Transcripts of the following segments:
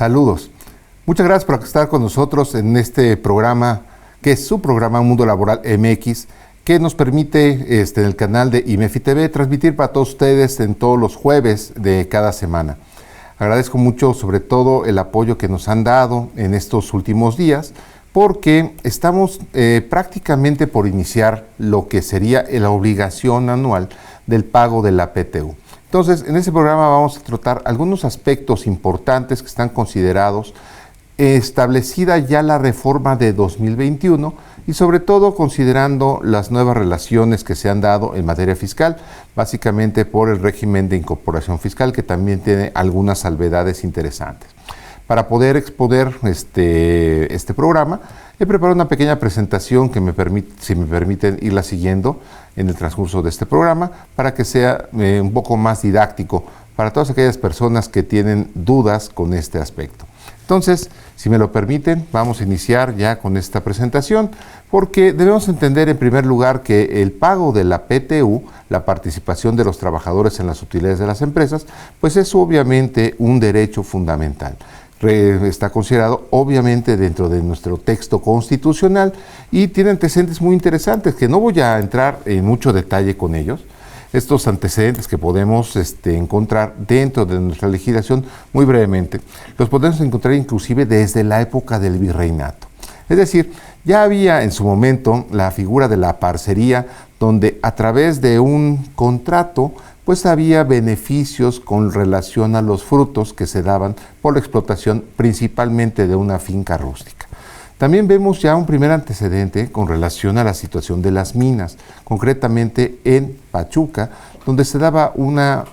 Saludos. Muchas gracias por estar con nosotros en este programa, que es su programa Mundo Laboral MX, que nos permite en el canal de IMEFI TV transmitir para todos ustedes en todos los jueves de cada semana. Agradezco mucho sobre todo el apoyo que nos han dado en estos últimos días, porque estamos prácticamente por iniciar lo que sería la obligación anual del pago de la PTU. Entonces, en este programa vamos a tratar algunos aspectos importantes que están considerados, establecida ya la reforma de 2021 y sobre todo considerando las nuevas relaciones que se han dado en materia fiscal, básicamente por el régimen de incorporación fiscal, que también tiene algunas salvedades interesantes. Para poder exponer este programa, he preparado una pequeña presentación que si me permiten irla siguiendo en el transcurso de este programa, para que sea un poco más didáctico para todas aquellas personas que tienen dudas con este aspecto. Entonces, si me lo permiten, vamos a iniciar ya con esta presentación, porque debemos entender en primer lugar que el pago de la PTU, la participación de los trabajadores en las utilidades de las empresas, pues es obviamente un derecho fundamental. Está considerado obviamente dentro de nuestro texto constitucional y tiene antecedentes muy interesantes que no voy a entrar en mucho detalle con ellos. Estos antecedentes que podemos encontrar dentro de nuestra legislación, muy brevemente, los podemos encontrar inclusive desde la época del virreinato. Es decir, ya había en su momento la figura de la parcería, donde a través de un contrato pues había beneficios con relación a los frutos que se daban por la explotación principalmente de una finca rústica. También vemos ya un primer antecedente con relación a la situación de las minas, concretamente en Pachuca, donde se daba una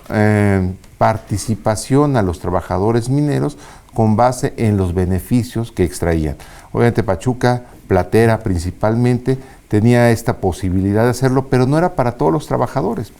participación a los trabajadores mineros con base en los beneficios que extraían. Obviamente Pachuca, platera principalmente, tenía esta posibilidad de hacerlo, pero no era para todos los trabajadores.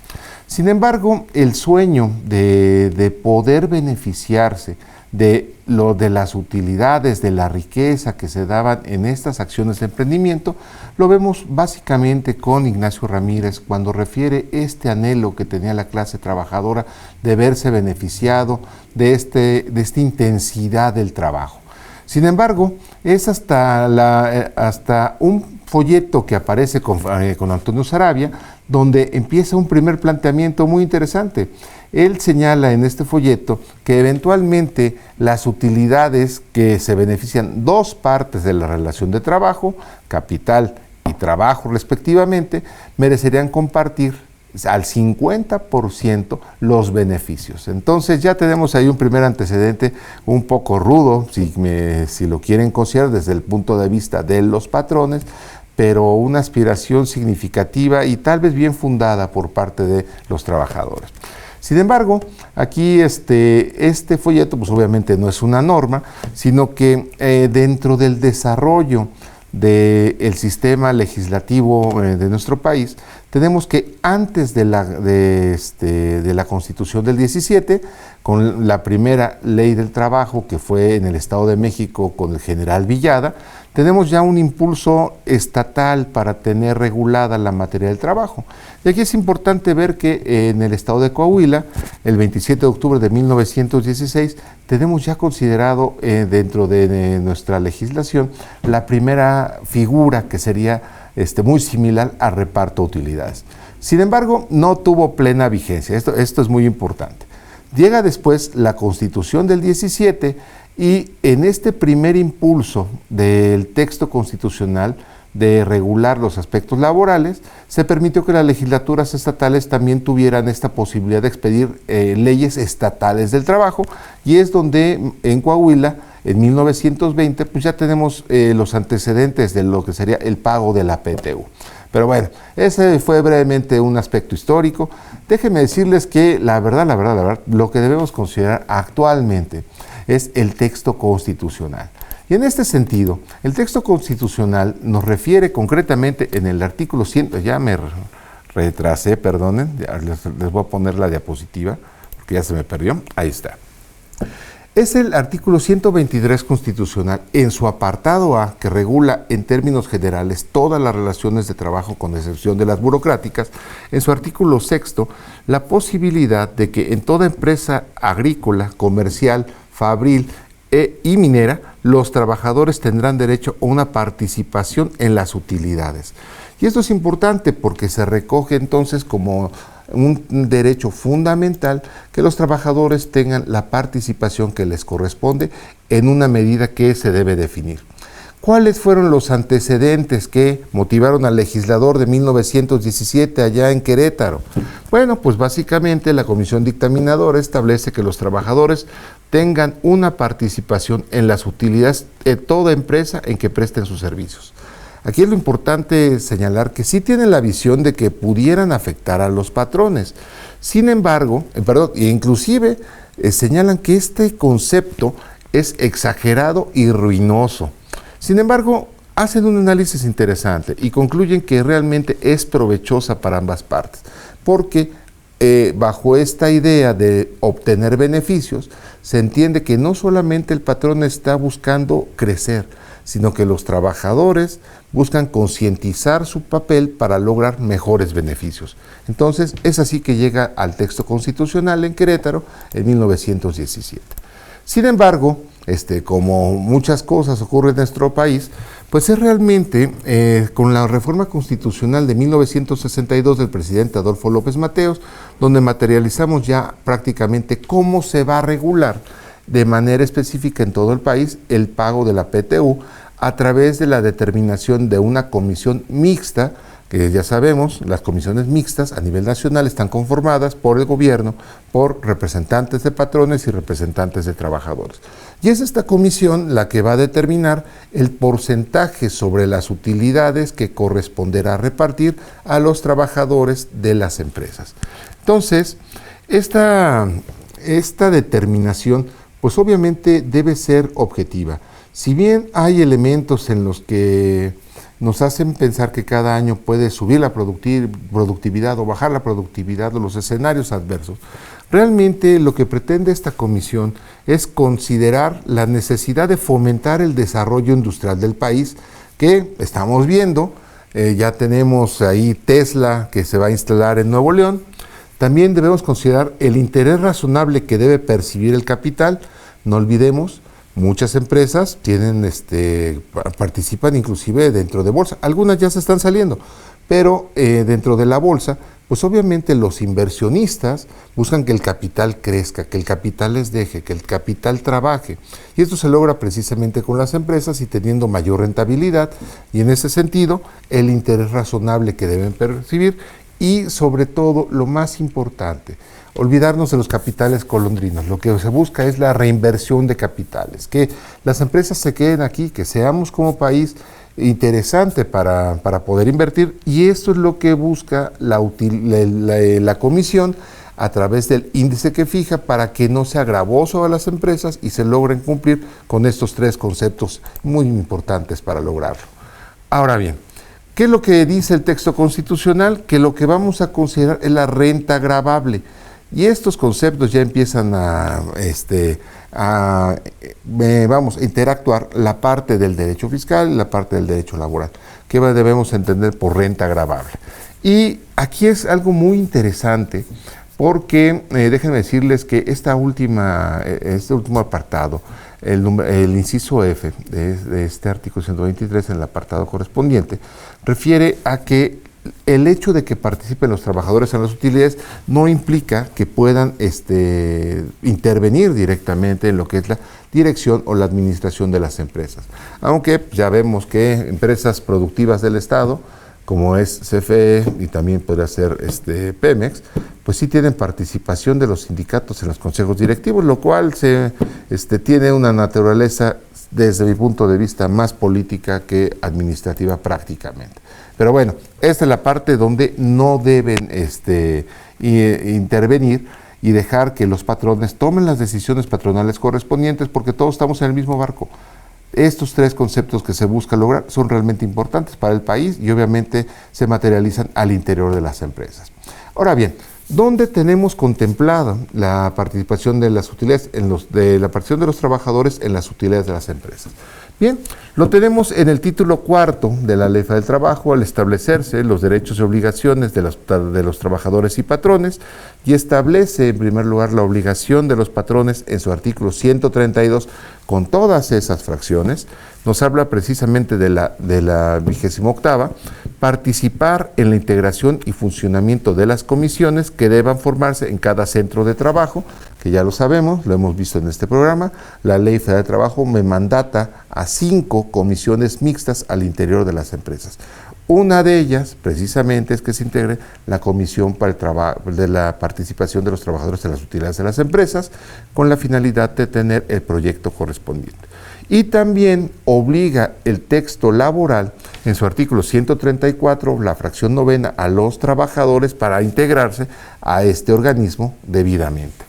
Sin embargo, el sueño de poder beneficiarse de las utilidades, de la riqueza que se daban en estas acciones de emprendimiento, lo vemos básicamente con Ignacio Ramírez cuando refiere este anhelo que tenía la clase trabajadora de verse beneficiado de esta intensidad del trabajo. Sin embargo, es hasta un folleto que aparece con Antonio Saravia, donde empieza un primer planteamiento muy interesante. Él señala en este folleto que eventualmente las utilidades que se benefician dos partes de la relación de trabajo, capital y trabajo respectivamente, merecerían compartir al 50% los beneficios. Entonces ya tenemos ahí un primer antecedente un poco rudo, si lo quieren considerar desde el punto de vista de los patrones, pero una aspiración significativa y tal vez bien fundada por parte de los trabajadores. Sin embargo, aquí este folleto pues obviamente no es una norma, sino que dentro del desarrollo del sistema legislativo de nuestro país, tenemos que antes de la Constitución del 17, con la primera ley del trabajo que fue en el Estado de México con el general Villada, tenemos ya un impulso estatal para tener regulada la materia del trabajo. Y aquí es importante ver que en el Estado de Coahuila, el 27 de octubre de 1916, tenemos ya considerado dentro de nuestra legislación la primera figura que sería muy similar a reparto de utilidades. Sin embargo, no tuvo plena vigencia. Esto es muy importante. Llega después la Constitución del 17 y en este primer impulso del texto constitucional de regular los aspectos laborales, se permitió que las legislaturas estatales también tuvieran esta posibilidad de expedir leyes estatales del trabajo, y es donde en Coahuila, en 1920, pues ya tenemos los antecedentes de lo que sería el pago de la PTU. Pero bueno, ese fue brevemente un aspecto histórico. Déjenme decirles que la verdad, lo que debemos considerar actualmente es el texto constitucional. Y en este sentido, el texto constitucional nos refiere concretamente en el artículo 100, ya me retrasé, perdonen, ya les voy a poner la diapositiva, porque ya se me perdió, ahí está. Es el artículo 123 constitucional en su apartado A, que regula en términos generales todas las relaciones de trabajo con excepción de las burocráticas. En su artículo 6, la posibilidad de que en toda empresa agrícola, comercial, fabril y minera, los trabajadores tendrán derecho a una participación en las utilidades. Y esto es importante porque se recoge entonces como un derecho fundamental que los trabajadores tengan la participación que les corresponde en una medida que se debe definir. ¿Cuáles fueron los antecedentes que motivaron al legislador de 1917 allá en Querétaro? Bueno, pues básicamente la comisión dictaminadora establece que los trabajadores tengan una participación en las utilidades de toda empresa en que presten sus servicios. Aquí es lo importante señalar que sí tienen la visión de que pudieran afectar a los patrones. Sin embargo, inclusive señalan que este concepto es exagerado y ruinoso. Sin embargo, hacen un análisis interesante y concluyen que realmente es provechosa para ambas partes, porque bajo esta idea de obtener beneficios, se entiende que no solamente el patrón está buscando crecer, sino que los trabajadores buscan concientizar su papel para lograr mejores beneficios. Entonces, es así que llega al texto constitucional en Querétaro en 1917. Sin embargo, como muchas cosas ocurren en nuestro país, pues es realmente con la reforma constitucional de 1962 del presidente Adolfo López Mateos, donde materializamos ya prácticamente cómo se va a regular de manera específica en todo el país el pago de la PTU a través de la determinación de una comisión mixta, que ya sabemos, las comisiones mixtas a nivel nacional están conformadas por el gobierno, por representantes de patrones y representantes de trabajadores. Y es esta comisión la que va a determinar el porcentaje sobre las utilidades que corresponderá repartir a los trabajadores de las empresas. Entonces, esta determinación, pues obviamente debe ser objetiva. Si bien hay elementos en los que nos hacen pensar que cada año puede subir la productividad o bajar la productividad o los escenarios adversos, realmente lo que pretende esta comisión es considerar la necesidad de fomentar el desarrollo industrial del país, que estamos viendo, ya tenemos ahí Tesla que se va a instalar en Nuevo León. También debemos considerar el interés razonable que debe percibir el capital. No olvidemos, muchas empresas participan inclusive dentro de bolsa. Algunas ya se están saliendo, pero dentro de la bolsa, pues obviamente los inversionistas buscan que el capital crezca, que el capital les deje, que el capital trabaje. Y esto se logra precisamente con las empresas y teniendo mayor rentabilidad. Y en ese sentido, el interés razonable que deben percibir y sobre todo, lo más importante, olvidarnos de los capitales golondrinos. Lo que se busca es la reinversión de capitales, que las empresas se queden aquí, que seamos como país interesante para poder invertir, y esto es lo que busca la comisión a través del índice que fija para que no sea gravoso a las empresas y se logren cumplir con estos tres conceptos muy importantes para lograrlo. Ahora bien, ¿qué es lo que dice el texto constitucional? Que lo que vamos a considerar es la renta gravable. Y estos conceptos ya empiezan a interactuar la parte del derecho fiscal y la parte del derecho laboral. ¿Qué debemos entender por renta gravable? Y aquí es algo muy interesante porque déjenme decirles que este último apartado, el inciso F de este artículo 123 en el apartado correspondiente, refiere a que el hecho de que participen los trabajadores en las utilidades no implica que puedan intervenir directamente en lo que es la dirección o la administración de las empresas. Aunque ya vemos que empresas productivas del Estado, como es CFE y también podría ser Pemex, pues sí tienen participación de los sindicatos en los consejos directivos, lo cual tiene una naturaleza, desde mi punto de vista, más política que administrativa prácticamente. Pero bueno, esta es la parte donde no deben intervenir y dejar que los patrones tomen las decisiones patronales correspondientes, porque todos estamos en el mismo barco. Estos tres conceptos que se busca lograr son realmente importantes para el país y obviamente se materializan al interior de las empresas. Ahora bien, donde tenemos contemplada la participación de las utilidades, de la participación de los trabajadores en las utilidades de las empresas. Bien, lo tenemos en el título cuarto de la Ley Federal del Trabajo al establecerse los derechos y obligaciones de los trabajadores y patrones, y establece en primer lugar la obligación de los patrones en su artículo 132 con todas esas fracciones. Nos habla precisamente de la 28ª, participar en la integración y funcionamiento de las comisiones que deban formarse en cada centro de trabajo, que ya lo sabemos, lo hemos visto en este programa. La Ley Federal de Trabajo me mandata a 5 comisiones mixtas al interior de las empresas. Una de ellas, precisamente, es que se integre la Comisión para de la participación de los trabajadores en las utilidades de las empresas, con la finalidad de tener el proyecto correspondiente. Y también obliga el texto laboral, en su artículo 134, la fracción 9ª, a los trabajadores para integrarse a este organismo debidamente.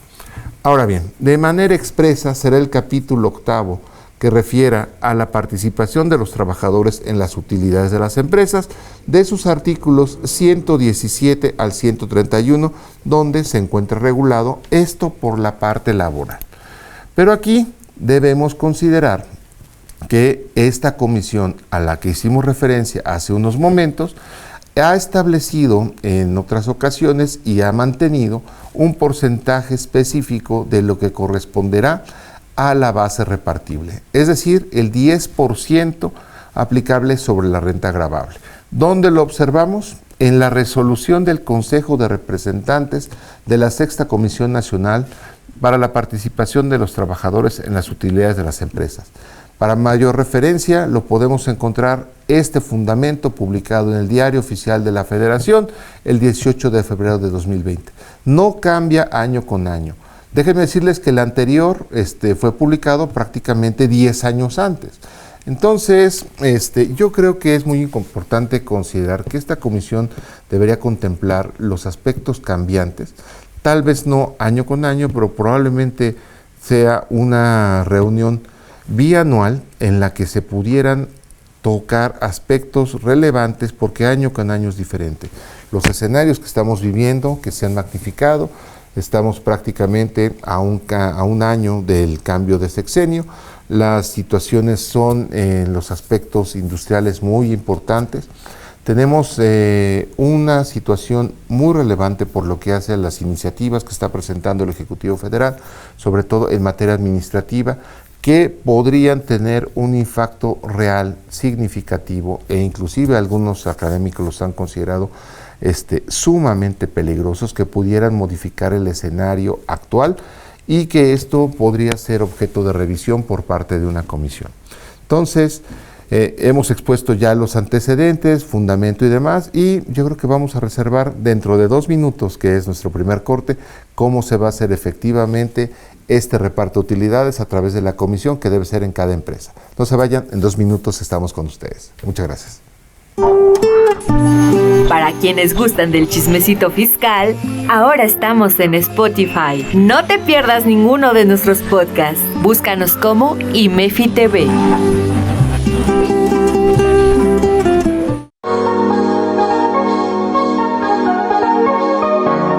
Ahora bien, de manera expresa será el capítulo 8º que refiera a la participación de los trabajadores en las utilidades de las empresas, de sus artículos 117 al 131, donde se encuentra regulado esto por la parte laboral. Pero aquí debemos considerar que esta comisión a la que hicimos referencia hace unos momentos ha establecido en otras ocasiones y ha mantenido un porcentaje específico de lo que corresponderá a la base repartible, es decir, el 10% aplicable sobre la renta gravable. ¿Dónde lo observamos? En la resolución del Consejo de Representantes de la 6ª Comisión Nacional para la participación de los trabajadores en las utilidades de las empresas. Para mayor referencia lo podemos encontrar este fundamento publicado en el Diario Oficial de la Federación el 18 de febrero de 2020. No cambia año con año. Déjenme decirles que el anterior fue publicado prácticamente 10 años antes. Entonces, yo creo que es muy importante considerar que esta comisión debería contemplar los aspectos cambiantes, tal vez no año con año, pero probablemente sea una reunión bianual en la que se pudieran tocar aspectos relevantes, porque año con año es diferente. Los escenarios que estamos viviendo, que se han magnificado, estamos prácticamente a un año del cambio de sexenio. Las situaciones son en los aspectos industriales muy importantes. Tenemos una situación muy relevante por lo que hace a las iniciativas que está presentando el Ejecutivo Federal, sobre todo en materia administrativa, que podrían tener un impacto real, significativo, e inclusive algunos académicos los han considerado sumamente peligrosos, que pudieran modificar el escenario actual y que esto podría ser objeto de revisión por parte de una comisión. Entonces, hemos expuesto ya los antecedentes, fundamento y demás, y yo creo que vamos a reservar dentro de 2 minutos, que es nuestro primer corte, cómo se va a hacer efectivamente este reparto de utilidades a través de la comisión que debe ser en cada empresa. No se vayan, en 2 minutos estamos con ustedes. Muchas gracias. Para quienes gustan del chismecito fiscal, ahora estamos en Spotify. No te pierdas ninguno de nuestros podcasts. Búscanos como IMEFI TV.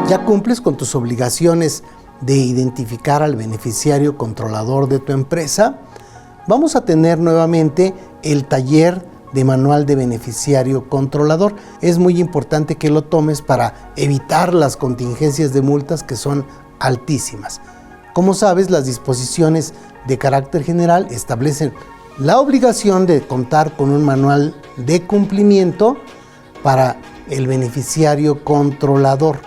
¿Ya cumples con tus obligaciones de identificar al beneficiario controlador de tu empresa? Vamos a tener nuevamente el taller de manual de beneficiario controlador. Es muy importante que lo tomes para evitar las contingencias de multas, que son altísimas. Como sabes, las disposiciones de carácter general establecen la obligación de contar con un manual de cumplimiento para el beneficiario controlador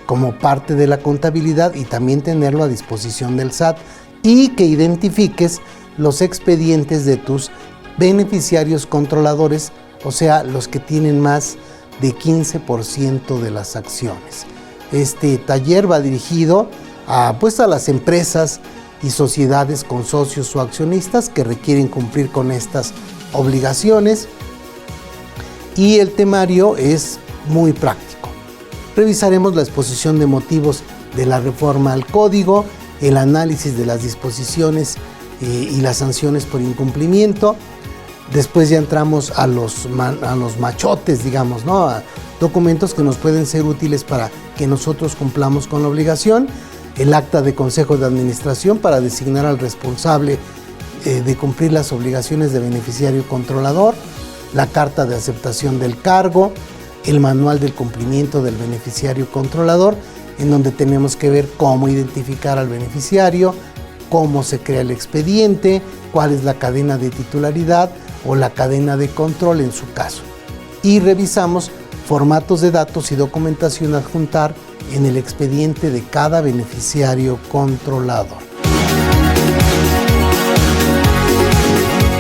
como parte de la contabilidad, y también tenerlo a disposición del SAT, y que identifiques los expedientes de tus beneficiarios controladores, o sea, los que tienen más de 15% de las acciones. Este taller va dirigido a las empresas y sociedades con socios o accionistas que requieren cumplir con estas obligaciones, y el temario es muy práctico. Revisaremos la exposición de motivos de la reforma al código, el análisis de las disposiciones y las sanciones por incumplimiento. Después ya entramos a los machotes, digamos, ¿no? documentos que nos pueden ser útiles para que nosotros cumplamos con la obligación, el acta de consejo de administración para designar al responsable de cumplir las obligaciones de beneficiario controlador, la carta de aceptación del cargo, el manual del cumplimiento del beneficiario controlador, en donde tenemos que ver cómo identificar al beneficiario, cómo se crea el expediente, cuál es la cadena de titularidad o la cadena de control en su caso. Y revisamos formatos de datos y documentación a adjuntar en el expediente de cada beneficiario controlador.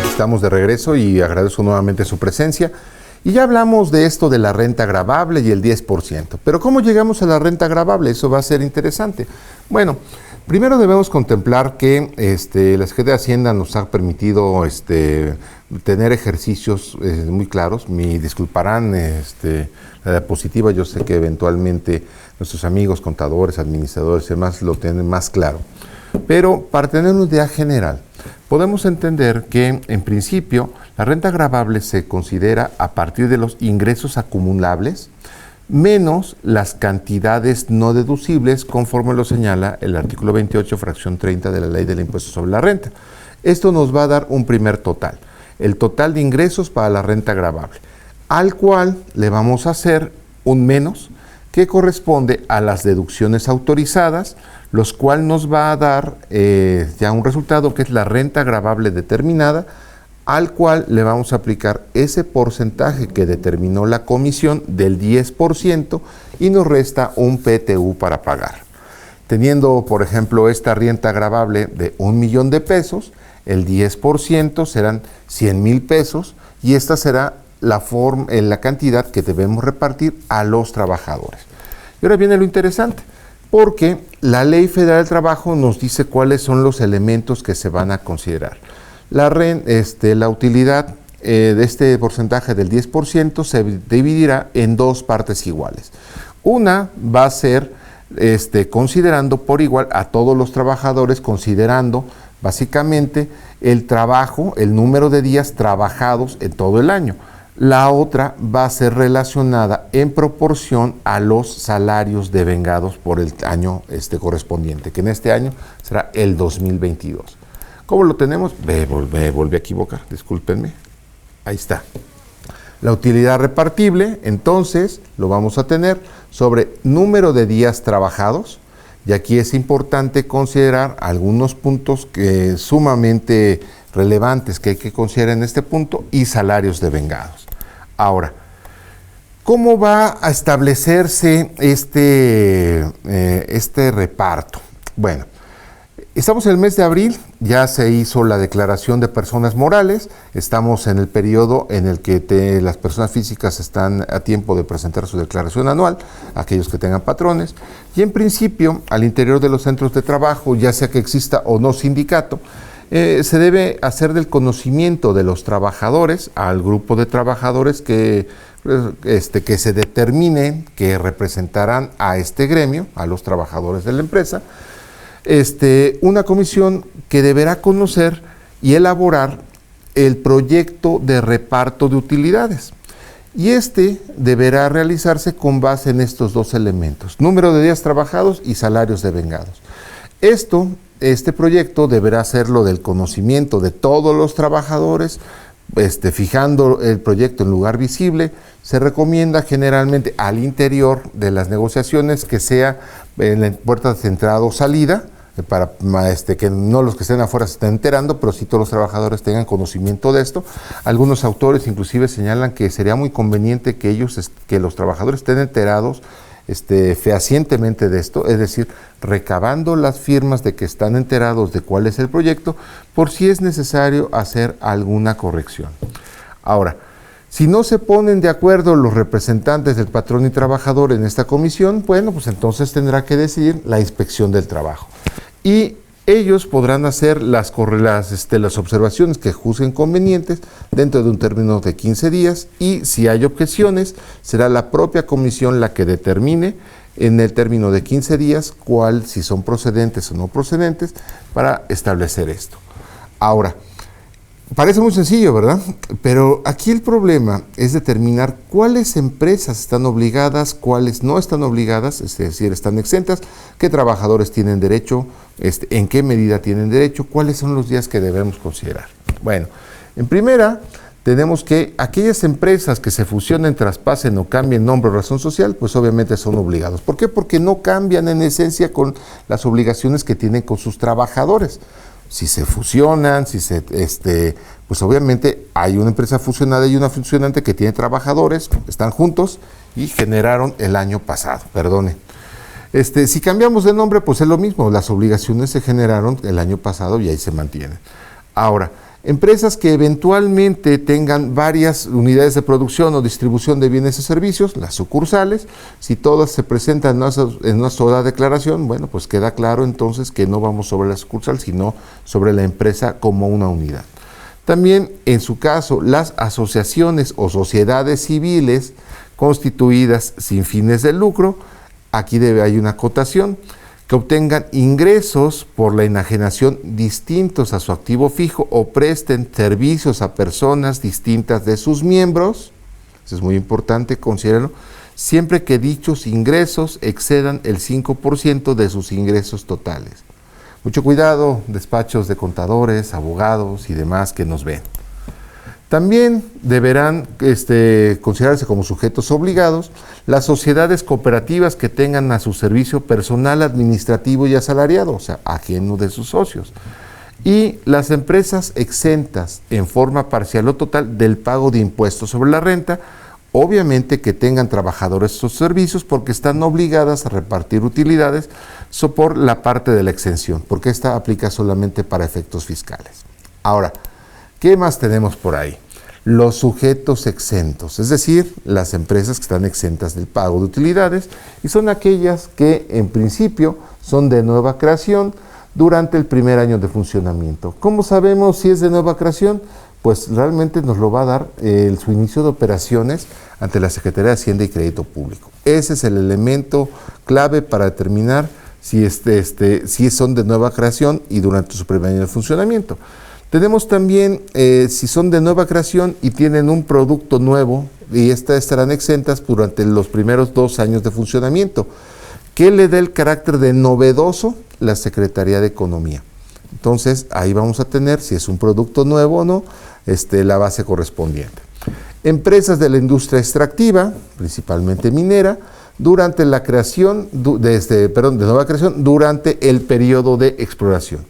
Estamos de regreso y agradezco nuevamente su presencia. Y ya hablamos de esto de la renta gravable y el 10%. Pero ¿cómo llegamos a la renta gravable? Eso va a ser interesante. Bueno, primero debemos contemplar que la Secretaría de Hacienda nos ha permitido tener ejercicios muy claros. Me disculparán la diapositiva, yo sé que eventualmente nuestros amigos contadores, administradores y demás lo tienen más claro. Pero para tener una idea general, podemos entender que en principio la renta gravable se considera a partir de los ingresos acumulables menos las cantidades no deducibles conforme lo señala el artículo 28, fracción 30 de la Ley del Impuesto sobre la Renta. Esto nos va a dar un primer total, el total de ingresos para la renta gravable, al cual le vamos a hacer un menos que corresponde a las deducciones autorizadas, los cual nos va a dar ya un resultado que es la renta gravable determinada, al cual le vamos a aplicar ese porcentaje que determinó la comisión del 10% y nos resta un PTU para pagar. Teniendo, por ejemplo, esta renta gravable de 1 millón de pesos, el 10% serán 100,000 pesos y esta será la cantidad que debemos repartir a los trabajadores. Y ahora viene lo interesante, porque la Ley Federal del Trabajo nos dice cuáles son los elementos que se van a considerar. La utilidad de este porcentaje del 10% se dividirá en dos partes iguales. Una va a ser considerando por igual a todos los trabajadores, considerando básicamente el trabajo, el número de días trabajados en todo el año. La otra va a ser relacionada en proporción a los salarios devengados por el año correspondiente, que en este año será el 2022. ¿Cómo lo tenemos? Me volví a equivocar, discúlpenme. Ahí está. La utilidad repartible, entonces, lo vamos a tener sobre número de días trabajados, y aquí es importante considerar algunos puntos que sumamente relevantes que hay que considerar en este punto, y salarios devengados. Ahora, ¿cómo va a establecerse este reparto? Bueno, estamos en el mes de abril, ya se hizo la declaración de personas morales, estamos en el periodo en el que las personas físicas están a tiempo de presentar su declaración anual, aquellos que tengan patrones, y en principio, al interior de los centros de trabajo, ya sea que exista o no sindicato, se debe hacer del conocimiento de los trabajadores al grupo de trabajadores que se determine que representarán a este gremio, a los trabajadores de la empresa, una comisión que deberá conocer y elaborar el proyecto de reparto de utilidades. Y deberá realizarse con base en estos dos elementos, número de días trabajados y salarios devengados. Este proyecto deberá hacerlo del conocimiento de todos los trabajadores, fijando el proyecto en lugar visible. Se recomienda generalmente al interior de las negociaciones que sea en la puerta de entrada o salida, para que no los que estén afuera se estén enterando, pero sí todos los trabajadores tengan conocimiento de esto. Algunos autores inclusive señalan que sería muy conveniente que los trabajadores estén enterados fehacientemente de esto, es decir, recabando las firmas de que están enterados de cuál es el proyecto, por si es necesario hacer alguna corrección. Ahora, si no se ponen de acuerdo los representantes del patrón y trabajador en esta comisión, bueno, pues entonces tendrá que decidir la inspección del trabajo. Y ellos podrán hacer las observaciones que juzguen convenientes dentro de un término de 15 días y si hay objeciones, será la propia comisión la que determine en el término de 15 días si son procedentes o no procedentes para establecer esto. Ahora, Parece muy sencillo, ¿verdad? Pero aquí el problema es determinar cuáles empresas están obligadas, cuáles no están obligadas, es decir, están exentas, qué trabajadores tienen derecho, en qué medida tienen derecho, cuáles son los días que debemos considerar. Bueno, en primera, tenemos que aquellas empresas que se fusionen, traspasen o cambien nombre o razón social, pues obviamente son obligados. ¿Por qué? Porque no cambian en esencia con las obligaciones que tienen con sus trabajadores. Si se fusionan, pues obviamente hay una empresa fusionada y una funcionante que tiene trabajadores, están juntos y generaron el año pasado, perdone. Si cambiamos de nombre, pues es lo mismo, las obligaciones se generaron el año pasado y ahí se mantienen. Ahora, empresas que eventualmente tengan varias unidades de producción o distribución de bienes y servicios, las sucursales, si todas se presentan en una sola declaración, bueno, pues queda claro entonces que no vamos sobre la sucursal, sino sobre la empresa como una unidad. También, en su caso, las asociaciones o sociedades civiles constituidas sin fines de lucro, aquí hay una acotación, que obtengan ingresos por la enajenación distintos a su activo fijo o presten servicios a personas distintas de sus miembros, eso es muy importante, considérenlo, siempre que dichos ingresos excedan el 5% de sus ingresos totales. Mucho cuidado, despachos de contadores, abogados y demás que nos ven. También deberán considerarse como sujetos obligados las sociedades cooperativas que tengan a su servicio personal administrativo y asalariado, o sea, ajeno de sus socios. Y las empresas exentas en forma parcial o total del pago de impuestos sobre la renta, obviamente que tengan trabajadores o servicios porque están obligadas a repartir utilidades por la parte de la exención, porque esta aplica solamente para efectos fiscales. Ahora, ¿qué más tenemos por ahí? Los sujetos exentos, es decir, las empresas que están exentas del pago de utilidades y son aquellas que en principio son de nueva creación durante el primer año de funcionamiento. ¿Cómo sabemos si es de nueva creación? Pues realmente nos lo va a dar su inicio de operaciones ante la Secretaría de Hacienda y Crédito Público. Ese es el elemento clave para determinar si son de nueva creación y durante su primer año de funcionamiento. Tenemos también, si son de nueva creación y tienen un producto nuevo, y estarán exentas durante los primeros 2 años de funcionamiento. ¿Qué le da el carácter de novedoso? La Secretaría de Economía. Entonces, ahí vamos a tener, si es un producto nuevo o no, la base correspondiente. Empresas de la industria extractiva, principalmente minera, durante la creación, de nueva creación, durante el periodo de exploración.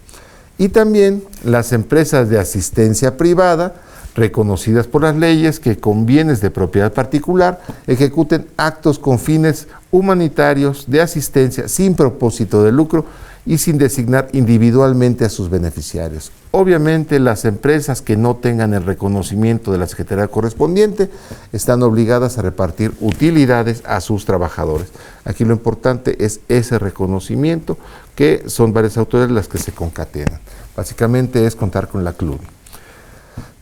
Y también las empresas de asistencia privada, reconocidas por las leyes, que con bienes de propiedad particular ejecuten actos con fines humanitarios de asistencia sin propósito de lucro y sin designar individualmente a sus beneficiarios. Obviamente, las empresas que no tengan el reconocimiento de la Secretaría correspondiente están obligadas a repartir utilidades a sus trabajadores. Aquí lo importante es ese reconocimiento, que son varias autoridades las que se concatenan. Básicamente es contar con la CLUNI.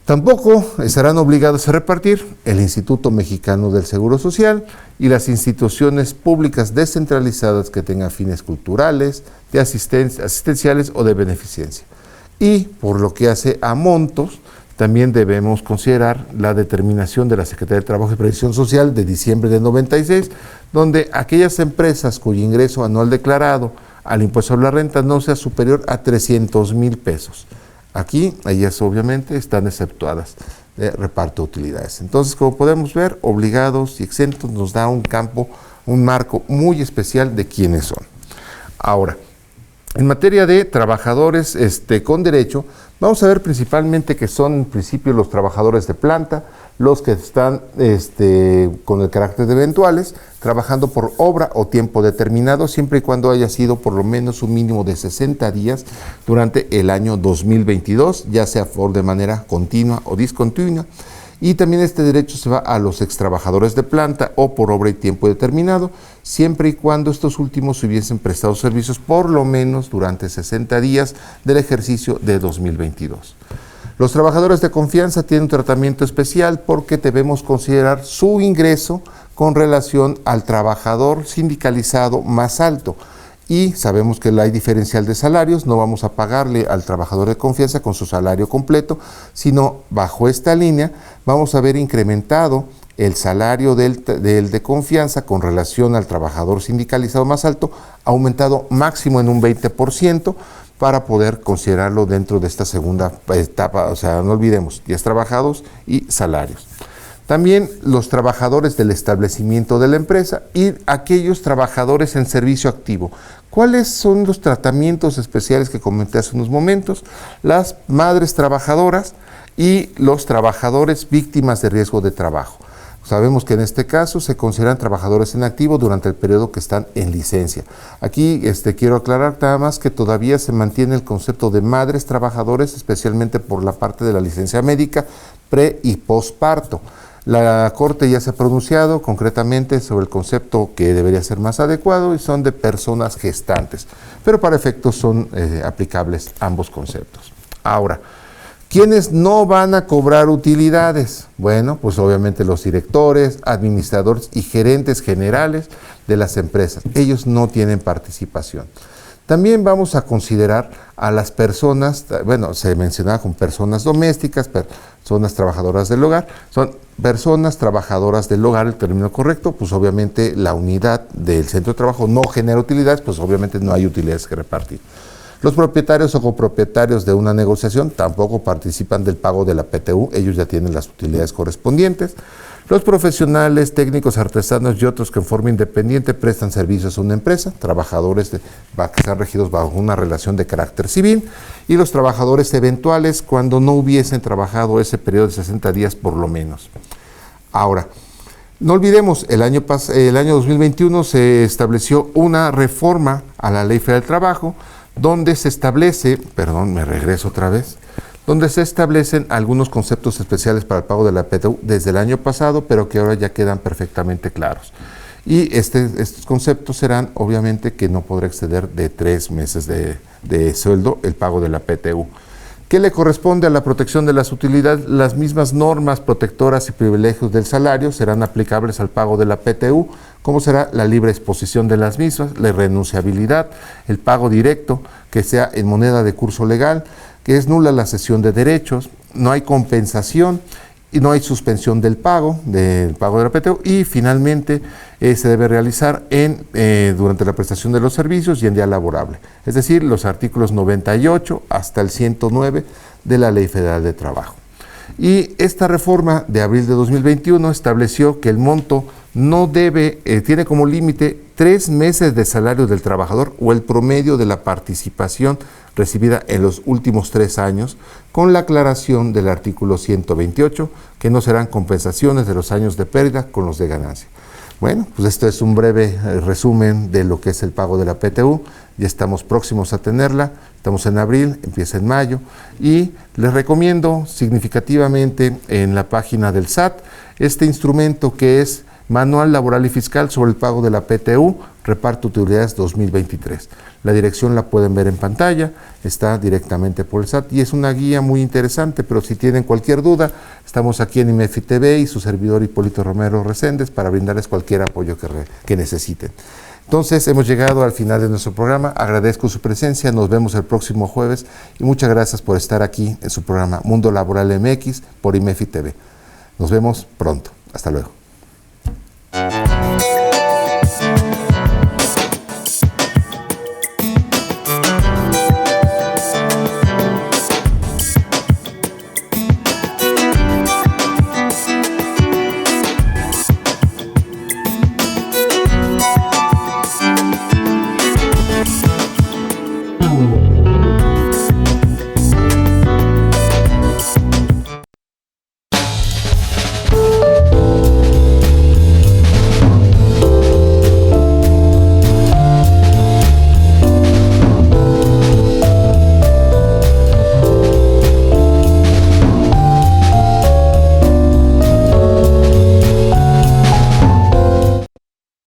Tampoco estarán obligados a repartir el Instituto Mexicano del Seguro Social y las instituciones públicas descentralizadas que tengan fines culturales, de asistenciales o de beneficencia. Y por lo que hace a montos, también debemos considerar la determinación de la Secretaría de Trabajo y Previsión Social de diciembre de 96, donde aquellas empresas cuyo ingreso anual declarado al impuesto sobre la renta no sea superior a 300,000 pesos. Aquí, ellas obviamente están exceptuadas de reparto de utilidades. Entonces, como podemos ver, obligados y exentos nos da un campo, un marco muy especial de quiénes son. Ahora, en materia de trabajadores con derecho, vamos a ver principalmente que son en principio los trabajadores de planta, los que están con el carácter de eventuales, trabajando por obra o tiempo determinado, siempre y cuando haya sido por lo menos un mínimo de 60 días durante el año 2022, ya sea de manera continua o discontinua. Y también este derecho se va a los extrabajadores de planta o por obra y tiempo determinado, siempre y cuando estos últimos hubiesen prestado servicios por lo menos durante 60 días del ejercicio de 2022. Los trabajadores de confianza tienen un tratamiento especial porque debemos considerar su ingreso con relación al trabajador sindicalizado más alto. y sabemos que hay diferencial de salarios, no vamos a pagarle al trabajador de confianza con su salario completo, sino bajo esta línea vamos a ver incrementado el salario del de confianza con relación al trabajador sindicalizado más alto, aumentado máximo en un 20%, para poder considerarlo dentro de esta segunda etapa. O sea, no olvidemos, días trabajados y salarios. También los trabajadores del establecimiento de la empresa y aquellos trabajadores en servicio activo. ¿Cuáles son los tratamientos especiales que comenté hace unos momentos? Las madres trabajadoras y los trabajadores víctimas de riesgo de trabajo. Sabemos que en este caso se consideran trabajadores en activo durante el periodo que están en licencia. Aquí quiero aclarar nada más que todavía se mantiene el concepto de madres trabajadores, especialmente por la parte de la licencia médica, pre y posparto. La Corte ya se ha pronunciado concretamente sobre el concepto que debería ser más adecuado y son de personas gestantes, pero para efectos son aplicables ambos conceptos. Ahora, ¿quiénes no van a cobrar utilidades? Bueno, pues obviamente los directores, administradores y gerentes generales de las empresas. Ellos no tienen participación. También vamos a considerar a las personas, bueno, se mencionaba con personas domésticas, personas trabajadoras del hogar, son personas trabajadoras del hogar, el término correcto, pues obviamente la unidad del centro de trabajo no genera utilidades, pues obviamente no hay utilidades que repartir. Los propietarios o copropietarios de una negociación tampoco participan del pago de la PTU, ellos ya tienen las utilidades correspondientes. Los profesionales, técnicos, artesanos y otros que en forma independiente prestan servicios a una empresa, trabajadores que están regidos bajo una relación de carácter civil, y los trabajadores eventuales cuando no hubiesen trabajado ese periodo de 60 días por lo menos. Ahora, no olvidemos, el año 2021 se estableció una reforma a la Ley Federal del Trabajo, donde se establece, donde se establecen algunos conceptos especiales para el pago de la PTU desde el año pasado, pero que ahora ya quedan perfectamente claros. Y estos conceptos serán, obviamente, que no podrá exceder de 3 meses de sueldo el pago de la PTU. ¿Qué le corresponde a la protección de las utilidades? Las mismas normas protectoras y privilegios del salario serán aplicables al pago de la PTU, como será la libre exposición de las mismas, la irrenunciabilidad, el pago directo, que sea en moneda de curso legal, que es nula la cesión de derechos, no hay compensación y no hay suspensión del pago de la PTU, y finalmente se debe realizar durante la prestación de los servicios y en día laborable, es decir, los artículos 98 hasta el 109 de la Ley Federal de Trabajo. Y esta reforma de abril de 2021 estableció que el monto no tiene como límite 3 meses de salario del trabajador o el promedio de la participación recibida en los últimos 3 años, con la aclaración del artículo 128, que no serán compensaciones de los años de pérdida con los de ganancia. Bueno, pues esto es un breve resumen de lo que es el pago de la PTU. Ya estamos próximos a tenerla, estamos en abril, empieza en mayo, y les recomiendo significativamente en la página del SAT este instrumento que es Manual Laboral y Fiscal sobre el pago de la PTU, Reparto de Utilidades 2023. La dirección la pueden ver en pantalla, está directamente por el SAT y es una guía muy interesante, pero si tienen cualquier duda, estamos aquí en IMEFI TV y su servidor Hipólito Romero Reséndez para brindarles cualquier apoyo que necesiten. Entonces, hemos llegado al final de nuestro programa. Agradezco su presencia, nos vemos el próximo jueves y muchas gracias por estar aquí en su programa Mundo Laboral MX por IMEFI TV. Nos vemos pronto. Hasta luego.